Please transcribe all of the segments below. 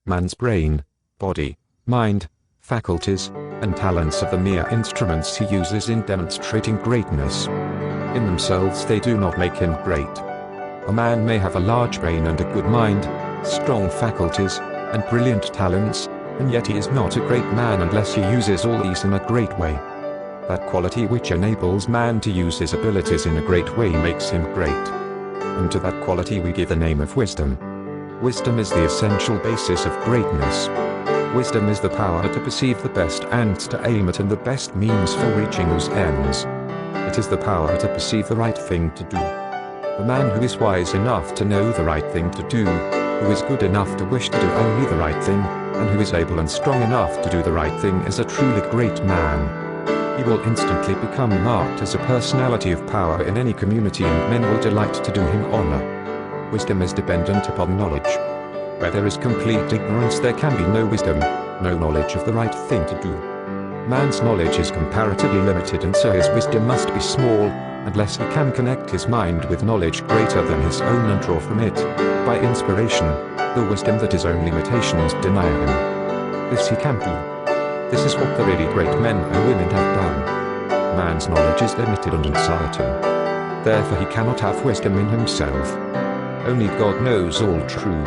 Man's brain, body, mind, faculties, and talents are the mere instruments he uses in demonstrating greatness. In themselves they do not make him great. A man may have a large brain and a good mind, strong faculties, and brilliant talents, and yet he is not a great man unless he uses all these in a great way. That quality which enables man to use his abilities in a great way makes him great. And to that quality we give the name of wisdom. Wisdom is the essential basis of greatness. Wisdom is the power to perceive the best and to aim at and the best means for reaching those ends. It is the power to perceive the right thing to do. The man who is wise enough to know the right thing to do, who is good enough to wish to do only the right thing, and who is able and strong enough to do the right thing is a truly great man. He will instantly become marked as a personality of power in any community, and men will delight to do him honor. Wisdom is dependent upon knowledge. Where there is complete ignorance there can be no wisdom, no knowledge of the right thing to do. Man's knowledge is comparatively limited, and so his wisdom must be small, unless he can connect his mind with knowledge greater than his own and draw from it, by inspiration, the wisdom that his own limitations deny him. This he can do. This is what the really great men and women have done. Man's knowledge is limited and uncertain. Therefore he cannot have wisdom in himself. Only God knows all truth.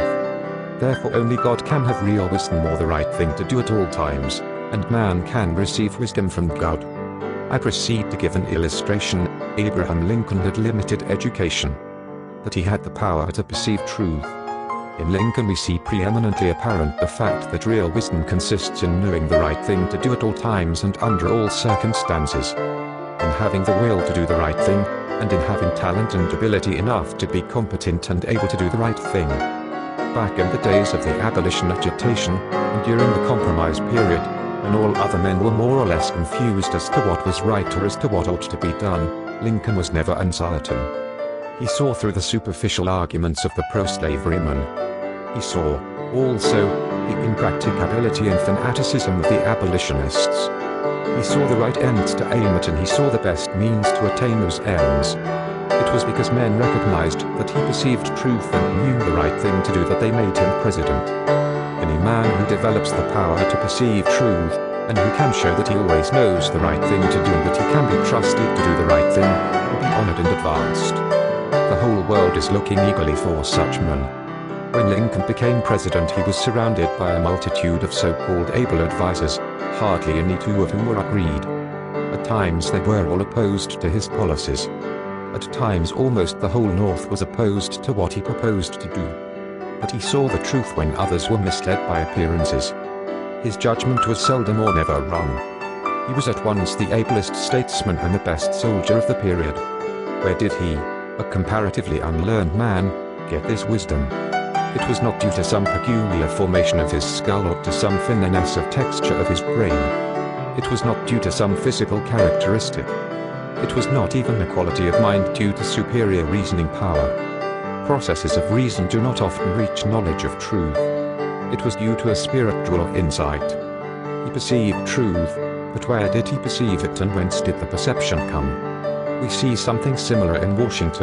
Therefore only God can have real wisdom or the right thing to do at all times, and man can receive wisdom from God. I proceed to give an illustration. Abraham Lincoln had limited education, but he had the power to perceive truth. In Lincoln we see preeminently apparent the fact that real wisdom consists in knowing the right thing to do at all times and under all circumstances, in having the will to do the right thing, and in having talent and ability enough to be competent and able to do the right thing. Back in the days of the abolition agitation, and during the compromise period, when all other men were more or less confused as to what was right or as to what ought to be done, Lincoln was never uncertain. He saw through the superficial arguments of the pro-slavery men. He saw, also, the impracticability and fanaticism of the abolitionists. He saw the right ends to aim at, and he saw the best means to attain those ends. It was because men recognized that he perceived truth and knew the right thing to do that they made him president. Any man who develops the power to perceive truth, and who can show that he always knows the right thing to do and that he can be trusted to do the right thing, will be honored and advanced. The whole world is looking eagerly for such men. When Lincoln became president he was surrounded by a multitude of so-called able advisers, hardly any two of whom were agreed. At times they were all opposed to his policies. At times almost the whole North was opposed to what he proposed to do. But he saw the truth when others were misled by appearances. His judgment was seldom or never wrong. He was at once the ablest statesman and the best soldier of the period. Where did he, a comparatively unlearned man, get this wisdom? It was not due to some peculiar formation of his skull or to some fineness of texture of his brain. It was not due to some physical characteristic. It was not even a quality of mind due to superior reasoning power. Processes of reason do not often reach knowledge of truth. It was due to a spiritual insight. He perceived truth, but where did he perceive it and whence did the perception come? We see something similar in Washington.